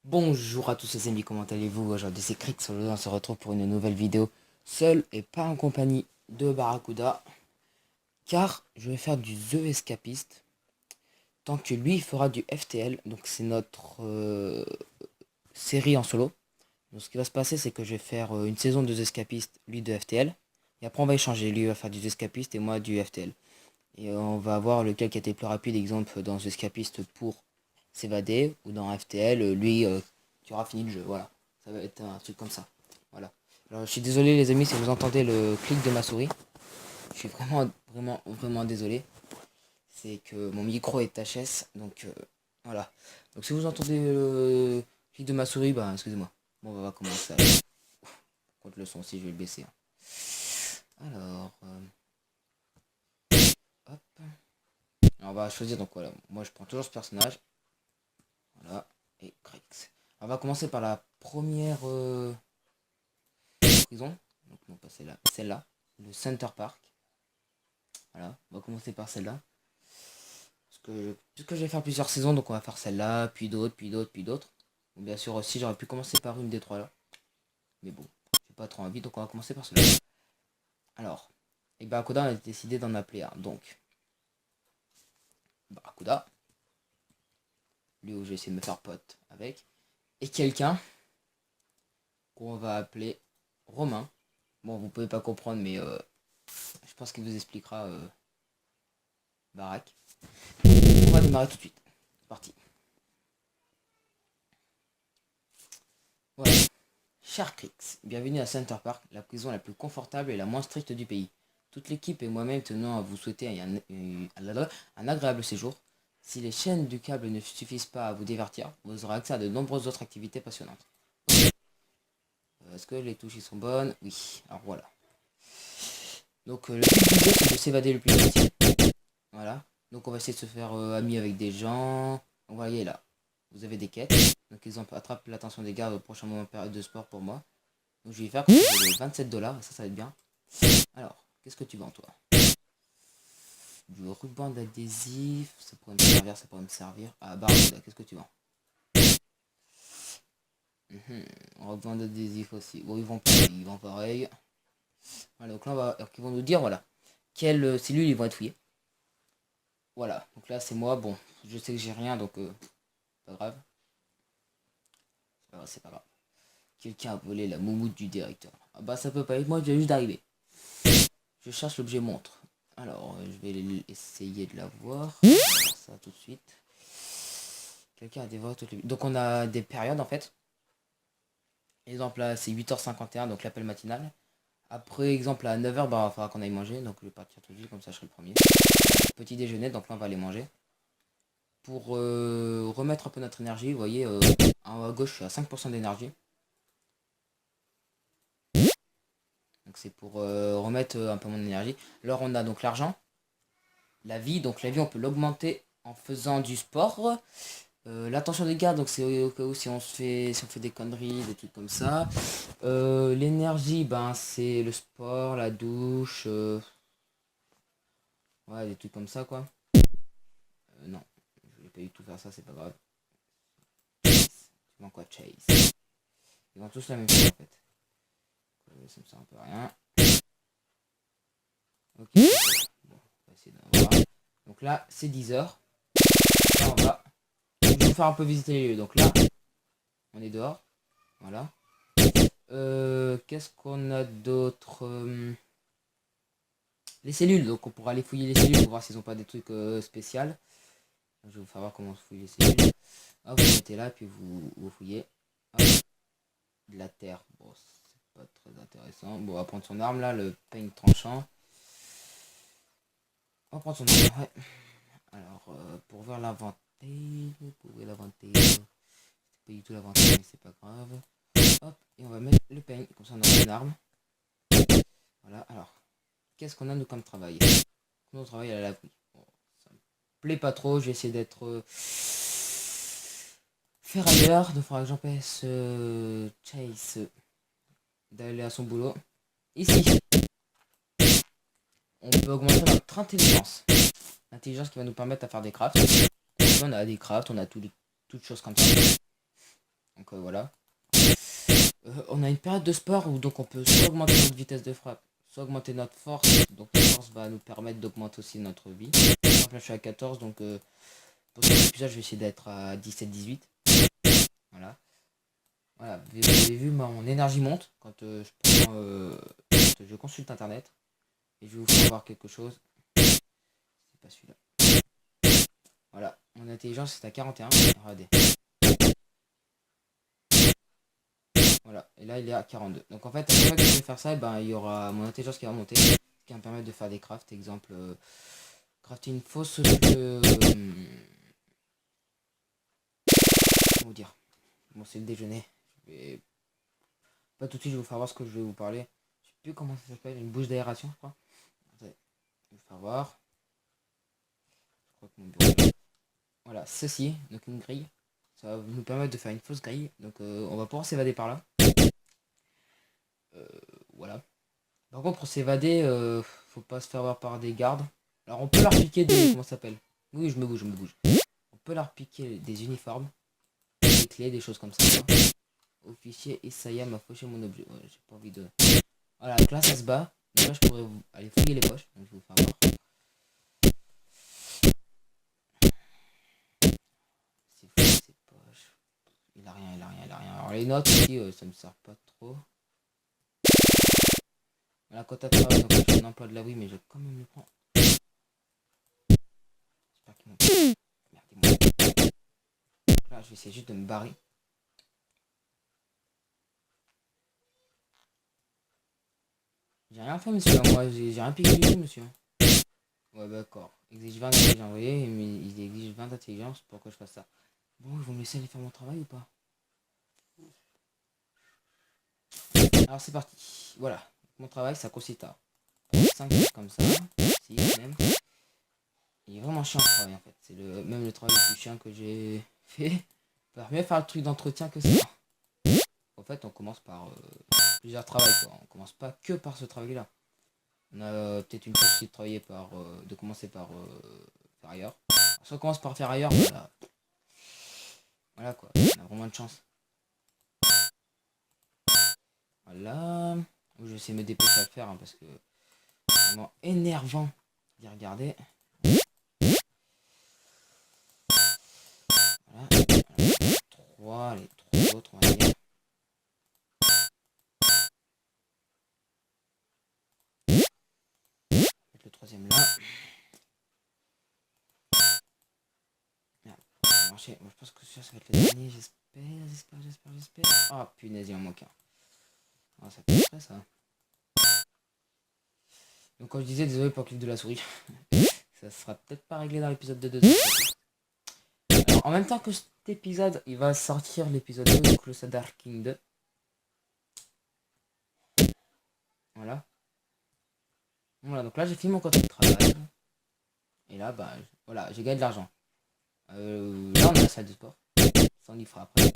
Bonjour à tous les amis, comment allez-vous? Aujourd'hui c'est Crix, on se retrouve pour une nouvelle vidéo seul et pas en compagnie de Barracuda, car je vais faire du The Escapist tant que lui il fera du FTL. Donc c'est notre série en solo. Donc ce qui va se passer, c'est que je vais faire une saison de The Escapist, lui de FTL, et après on va échanger, lui va faire du The Escapist et moi du FTL, et on va voir lequel qui a été le plus rapide. Exemple dans The Escapist pour s'évader, ou dans FTL, lui qui aura fini le jeu. Voilà, ça va être un truc comme ça. Voilà. Alors je suis désolé les amis si vous entendez le clic de ma souris. Je suis vraiment désolé. C'est que mon micro est HS, donc voilà. Donc si vous entendez le clic de ma souris, bah excusez-moi. Bon, on va commencer. Contre le son, si je vais le baisser, hein. Alors, hop. Alors, on va choisir, donc voilà. Moi je prends toujours ce personnage. Voilà. Et Crix. On va commencer par la première prison. Donc non pas celle-là. Celle-là. Le Center Park. Voilà. On va commencer par celle-là. Puisque je vais faire plusieurs saisons, donc on va faire celle-là, puis d'autres, puis d'autres, puis d'autres. Bon, bien sûr aussi j'aurais pu commencer par une des trois là. Mais bon, j'ai pas trop envie, donc on va commencer par celle-là. Alors, et Barracuda, on a décidé d'en appeler un. Donc, Barracuda. Lui où je vais essayer de me faire pote avec. Et quelqu'un qu'on va appeler Romain. Bon, vous pouvez pas comprendre, mais je pense qu'il vous expliquera Barack. On va démarrer tout de suite. C'est parti. Voilà. Cher Crix, bienvenue à Center Park, la prison la plus confortable et la moins stricte du pays. Toute l'équipe et moi-même tenons à vous souhaiter un agréable séjour. Si les chaînes du câble ne suffisent pas à vous divertir, vous aurez accès à de nombreuses autres activités passionnantes. Est-ce que les touches y sont bonnes? Oui. Alors voilà. Donc le but du jeu, c'est de s'évader le plus possible. Voilà. Donc on va essayer de se faire ami avec des gens. Donc vous voyez là, vous avez des quêtes. Donc exemple, attrape l'attention des gardes au prochain moment de période de sport pour moi. Donc je vais faire 27 $, et ça va être bien. Alors, qu'est-ce que tu vends toi? Du ruban d'adhésif, ça pourrait me servir, ça pourrait me servir. Ah bah, qu'est-ce que tu vends? Ruban d'adhésif aussi. Bon, ils vont pareil. Voilà, donc là, alors qu'ils vont nous dire, voilà, quelles cellules ils vont être fouillées. Voilà, donc là c'est moi, bon, je sais que j'ai rien, donc pas grave. C'est pas grave. Quelqu'un a volé la moumoute du directeur. Ah bah ça peut pas être moi, je viens juste d'arriver. Je cherche l'objet montre. Alors, je vais essayer de la voir. On va voir ça tout de suite. Quelqu'un a dévoré toutes les... Donc on a des périodes en fait. Exemple là c'est 8h51, donc l'appel matinal. Après exemple à 9h, bah il va falloir qu'on aille manger. Donc je vais partir tout de suite, comme ça je serai le premier. Petit déjeuner, donc là on va aller manger. Pour remettre un peu notre énergie, vous voyez, en haut à gauche je suis à 5% d'énergie. Donc c'est pour remettre un peu mon énergie. Alors on a donc l'argent, la vie. Donc la vie on peut l'augmenter en faisant du sport. L'attention des gardes, donc c'est au cas où si on fait des conneries, des trucs comme ça. L'énergie, ben c'est le sport, la douche, ouais, des trucs comme ça quoi. Non, je vais pas du tout faire ça, c'est pas grave. Chase. Tu vends quoi, Chase? Ils vendent tous la même chose en fait. Ça me sert un peu à rien. Ok. Bon, on va essayer d'en voir. Donc là, c'est 10h. Là, on va. Je vais vous faire un peu visiter les lieux. Donc là, on est dehors. Voilà. Qu'est-ce qu'on a d'autre? Les cellules, donc on pourra aller fouiller les cellules pour voir s'ils ont pas des trucs spéciaux. Je vais vous faire voir comment on fouille les cellules. Hop, vous mettez là, puis vous fouillez. Hop. De la terre, bon, c'est pas très intéressant. Bon, on va prendre son arme là, le peigne tranchant. On va prendre son arme, ouais. Alors, pour ouvrir l'inventaire, c'est pas du tout l'inventaire, mais c'est pas grave. Hop, et on va mettre le peigne, comme ça on a une arme. Voilà, alors, qu'est-ce qu'on a nous comme travail? On travaille à la laverie. Bon, ça me plaît pas trop, je vais essayer d'être ferrailleur, donc il faudra que j'empêche Chase d'aller à son boulot. Ici, on peut augmenter notre intelligence. L'intelligence qui va nous permettre de faire des crafts. On a des crafts, on a toutes choses comme ça. Donc voilà. On a une période de sport où donc on peut soit augmenter notre vitesse de frappe, soit augmenter notre force. Donc la force va nous permettre d'augmenter aussi notre vie. Par exemple là je suis à 14, donc pour cet épisode je vais essayer d'être à 17-18. Voilà. Voilà, vous avez vu, mon énergie monte quand quand je consulte internet. Et je vais vous faire voir quelque chose. C'est pas celui-là. Voilà, mon intelligence est à 41. Regardez. Voilà, et là il est à 42. Donc en fait, à chaque fois que je vais faire ça, ben, il y aura mon intelligence qui va monter. Ce qui va me permettre de faire des crafts. Exemple, crafter une fausse. Comment dire. Bon, c'est le déjeuner. Je vais... Pas tout de suite, je vais vous faire voir ce que je vais vous parler. Je sais plus comment ça s'appelle. Une bouche d'aération, je crois. Attendez, je vais vous faire voir. Je crois que mon bureau. Voilà, ceci, donc une grille. Ça va nous permettre de faire une fausse grille. Donc on va pouvoir s'évader par là. Euh, voilà. Par contre, pour s'évader, faut pas se faire voir par des gardes. Alors on peut leur piquer des... Comment ça s'appelle? Oui, je me bouge, je me bouge. On peut leur piquer des uniformes, des clés, des choses comme ça. Quoi. Officier Isaiah m'a fauché mon objet. Ouais, j'ai pas envie de... Voilà, donc là ça se bat. Donc là je pourrais aller fouiller les poches. Donc je vais vous faire voir. C'est fou ces poches. Il a rien, il a rien, il a rien. Alors les notes aussi, ça me sert pas trop. Voilà, quand t'as travail, donc je fais un emploi de la oui, mais je vais quand même le prendre. J'espère qu'ils m'ont... Merde, ils m'ont... Donc là, je vais essayer juste de me barrer. J'ai rien fait, monsieur. Moi, j'ai rien piqué du tout, monsieur. Ouais, d'accord. Exige 20 d'intelligence. Vous voyez, mais il exige 20 d'intelligence pour que je fasse ça. Bon, ils vont me laisser aller faire mon travail ou pas? Alors, c'est parti. Voilà. Mon travail, ça consiste à prendre 5 comme ça. 6 même. Il est vraiment chiant ce travail en fait. C'est même le travail le plus chiant que j'ai fait. On peut mieux faire le truc d'entretien que ça. En fait, on commence par plusieurs travails quoi. On commence pas que par ce travail là. On a peut-être une chance de travailler de commencer par faire ailleurs. Si on commence par faire ailleurs, voilà. Voilà quoi. On a vraiment de chance. Voilà. Je vais essayer de me dépêcher à le faire hein, parce que c'est vraiment énervant d'y regarder. Voilà. 3, les 3 autres on va dire. Le troisième là. Merde, ça va marcher. Moi, je pense que ça va être le dernier. J'espère. Ah, oh, punaise, il en manque un. Ah, ça peut être ça. Donc, quand je disais, désolé pour le clic de la souris, ça sera peut-être pas réglé dans l'épisode de 2. Alors, en même temps que cet épisode, il va sortir l'épisode 2 de Crusader King 2. Voilà. Voilà, donc là, j'ai fini mon contrat de travail. Et là, bah, voilà, j'ai gagné de l'argent. Là, on a la salle de sport. Ça, on y fera après.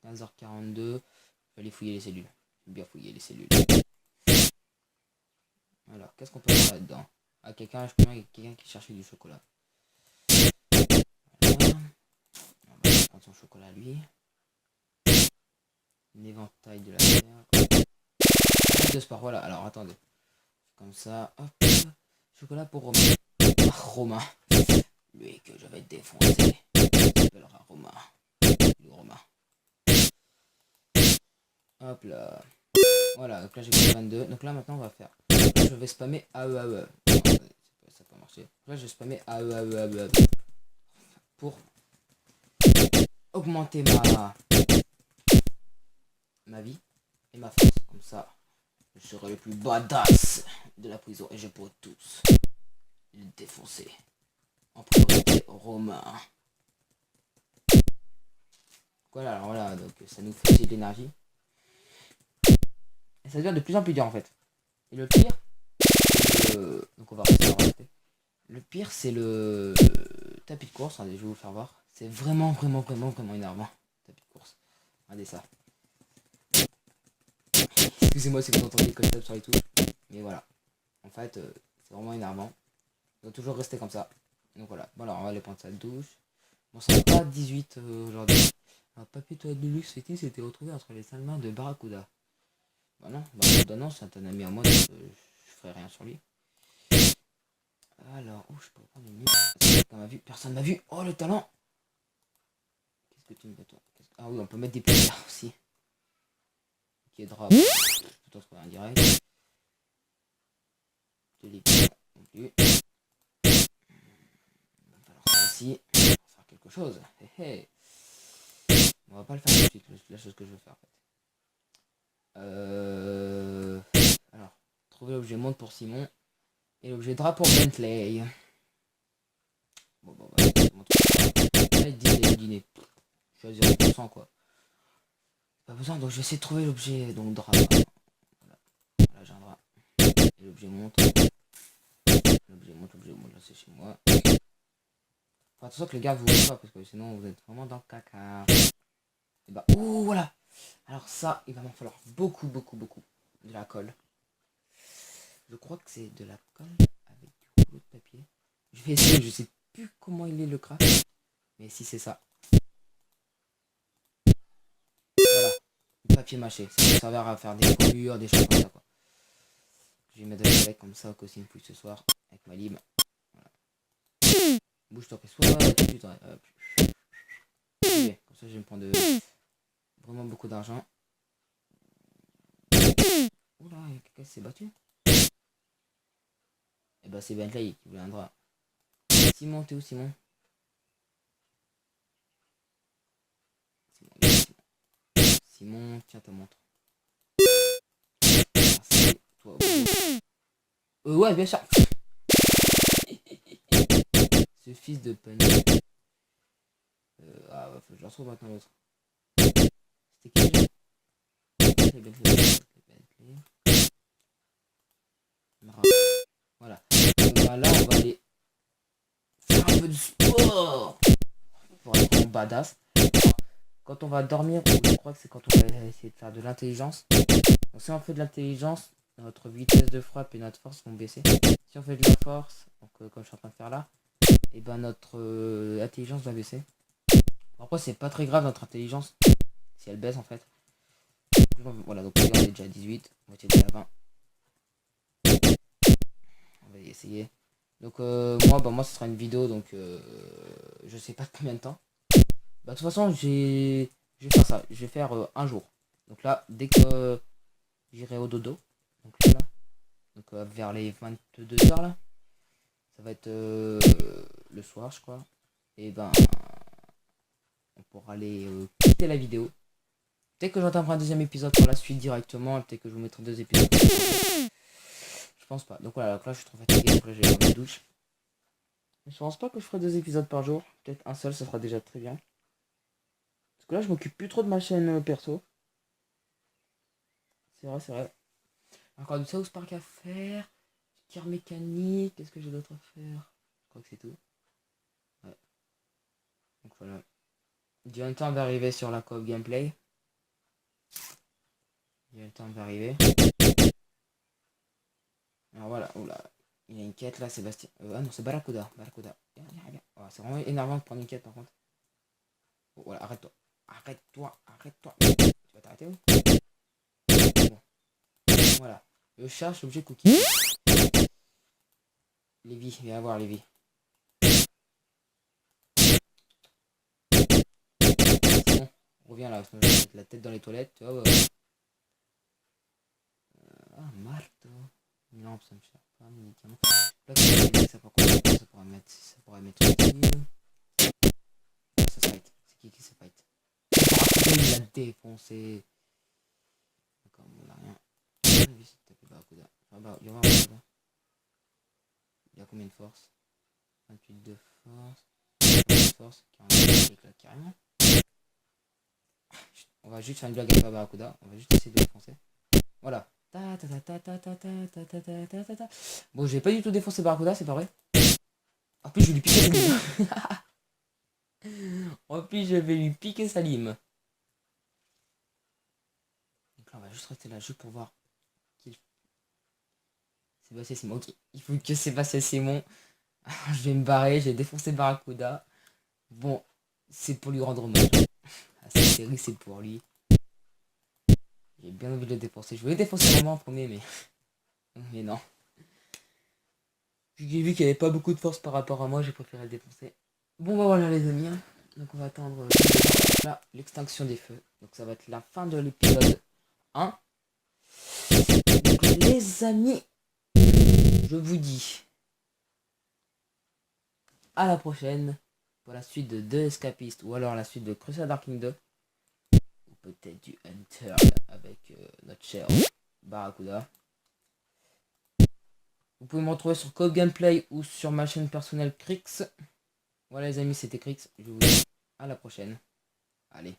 15h42. Je vais aller fouiller les cellules. J'aime bien fouiller les cellules. Alors, qu'est-ce qu'on peut faire là-dedans? Ah, quelqu'un qui cherchait du chocolat. Voilà. On va prendre son chocolat lui. Un éventail de la terre. De sport, voilà. Alors, attendez. Comme ça, hop. Chocolat pour Romain. Ah, Romain. Lui que je vais défoncer. Il s'appellera Romain. Le Romain. Hop là. Voilà, donc là j'ai fait 22. Donc là maintenant on va faire. Là, je vais spammer AEAE. Ça peut marcher. Là je vais spammer AEAE pour augmenter ma vie et ma force. Comme ça, je serai le plus badass de la prison et je pourrai tous les défoncer. En priorité, Romain. Voilà, alors voilà, donc ça nous fait de l'énergie. Et ça devient de plus en plus dur en fait. Et le pire, donc on va rester. Le pire c'est le tapis de course. Allez, je vais vous faire voir. C'est vraiment énervant. Tapis de course. Regardez ça. Excusez-moi si vous entendez quand je tape sur les touches. Mais voilà. En fait, c'est vraiment énervant. Il doit toujours rester comme ça. Donc voilà. Bon alors on va aller prendre sa douche. Bon ça va pas 18 aujourd'hui. On va papier toilette de luxe fêté s'était retrouvé entre les sales mains de Barracuda. Bah non, non, c'est un ami à moi, donc je ferai rien sur lui. Alors, je peux prendre une minute. Personne m'a vu. Oh, le talent. Qu'est-ce que tu me veux, toi? Ah oui, on peut mettre des pierres aussi. Ok, drap. Tout autre indirect. De l'épée non plus. Alors ça aussi, on va faire quelque chose. On va pas le faire tout de suite, la chose que je veux faire en fait. Alors, trouver l'objet montre pour Simon et l'objet drap pour Bentley. Bon, voilà, allez, dîner. Je suis à 0% quoi. Pas besoin, donc je vais essayer de trouver l'objet, donc drap. Voilà, j'ai un drap. Et l'objet montre. L'objet montre, là c'est chez moi. Enfin, attention que les gars vous voyez pas, parce que sinon vous êtes vraiment dans le caca. Et bah, oh voilà. Alors ça, il va m'en falloir beaucoup de la colle. Je crois que c'est de la colle avec du rouleau de papier. Je vais essayer, je sais plus comment il est le craft. Mais si c'est ça. Voilà. Du papier mâché. Ça va servir à faire des coulures, des choses comme ça quoi. Je vais mettre de la comme ça au costume fouille ce soir. Avec ma lime. Voilà. Bouge-toi que soit. Putain. Ok, comme ça je vais me prendre vraiment beaucoup d'argent. Oula, quelqu'un s'est battu. Et bah c'est Bentley qui viendra. Simon, t'es où Simon? Simon, tiens ta montre. Merci. Toi, ouais, bien sûr. Ce fils de panier. Ah, faut que je le retrouve maintenant l'autre. C'était qui? Bentley. Voilà. Bah, là, on va aller faire un peu de sport. Pour être en badass. Quand on va dormir, je crois que c'est quand on va essayer de faire de l'intelligence. Donc si on fait de l'intelligence, notre vitesse de frappe et notre force vont baisser. Si on fait de la force, donc comme je suis en train de faire là, et ben notre intelligence va baisser. Après c'est pas très grave notre intelligence, si elle baisse en fait. Voilà, donc on est déjà à 18, on va essayer à 20. On va y essayer. Donc moi ce sera une vidéo, donc je sais pas combien de temps. Bah de toute façon je vais faire ça, je vais faire un jour. Donc là, dès que j'irai au dodo, donc là, vers les 22h là, ça va être le soir je crois. Et ben on pourra aller quitter la vidéo. Peut-être que j'entendrai un deuxième épisode pour la suite directement, peut-être que je vous mettrai 2 épisodes. Je pense pas. Donc voilà, là je suis trop fatigué, donc là je vais faire ma douche. Je pense pas que je ferai 2 épisodes par jour. Peut-être un seul, ça sera déjà très bien. Parce que là je m'occupe plus trop de ma chaîne perso. C'est vrai. Encore du South Park à faire. Car mécanique, qu'est-ce que j'ai d'autre à faire? Je crois que c'est tout. Ouais. Donc voilà. Il y a le temps d'arriver sur la coop gameplay. Il y a le temps d'arriver. Alors voilà, oula. Il y a une quête là, Sébastien. Ah non, c'est Barracuda. Oh, c'est vraiment énervant de prendre une quête par contre. Oh, voilà, arrête-toi. Arrête-toi. Tu vas t'arrêter où? Bon. Voilà. Je cherche l'objet cookie. Lévi, viens voir Lévi. Bon, reviens là, je vais mettre la tête dans les toilettes. Tu vois, marteau. Une lampe, ça me sert pas. Médicament. Là, ça pourrait mettre utile. Ça se fight. C'est qui se fight? Il l'a défoncé. D'accord, on a rien. Il a combien de force? 28 de force. 28 de force. 40 de carrément. On va juste faire une blague à Barracuda. On va juste essayer de le défoncer. Voilà. Bon, j'ai pas du tout défoncé Barracuda, c'est pas vrai. En plus, je vais lui piquer sa lime. En plus, je vais lui piquer sa lime. Donc là, on va juste rester là, juste pour voir. Sébastien Simon. Ok, il faut que Sébastien Simon. Je vais me barrer, j'ai défoncé Barracuda. Bon, c'est pour lui rendre hommage. série, c'est pour lui. J'ai bien envie de le défoncer. Je voulais défoncer vraiment en premier, mais non. J'ai vu qu'il n'y avait pas beaucoup de force par rapport à moi, j'ai préféré le défoncer. Bon bah voilà les amis, hein. Donc on va attendre là l'extinction des feux. Donc ça va être la fin de l'épisode 1. Donc les amis, je vous dis à la prochaine pour la suite de The Escapist ou alors la suite de Crusader Kings 2 ou peut-être du Hunter avec notre cher Barracuda. Vous pouvez me retrouver sur Code Gameplay ou sur ma chaîne personnelle Crix. Voilà les amis, c'était Crix. Je vous dis à la prochaine. Allez.